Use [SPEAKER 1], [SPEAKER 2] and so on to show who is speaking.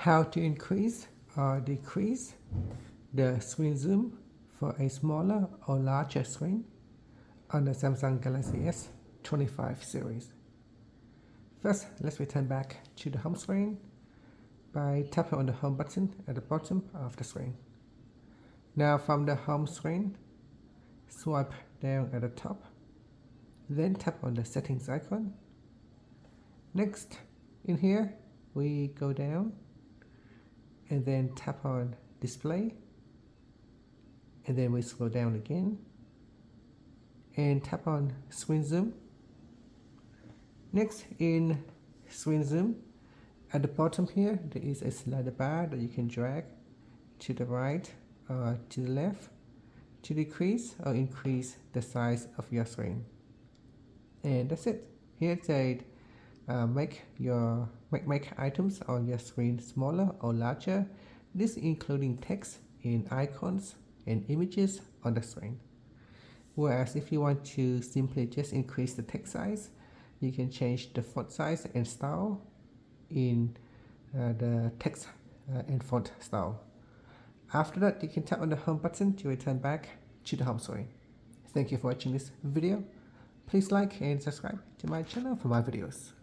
[SPEAKER 1] How to increase or decrease the screen zoom for a smaller or larger screen on the Samsung Galaxy S25 series. First, let's return back to the home screen by tapping on the home button at the bottom of the screen. Now from the home screen, swipe down at the top, then tap on the settings icon. Next, in here, we go down and then tap on display, and then we scroll down again and tap on screen zoom. Next, in screen zoom, at the bottom here there is a slider bar that you can drag to the right or to the left to decrease or increase the size of your screen. And that's it. Here they make items on your screen smaller or larger, this including text and icons and images on the screen. Whereas if you want to simply just increase the text size, you can change the font size and style in the text and font style. After that, you can tap on the home button to return back to the home screen. Thank you for watching this video. Please like and subscribe to my channel for more videos.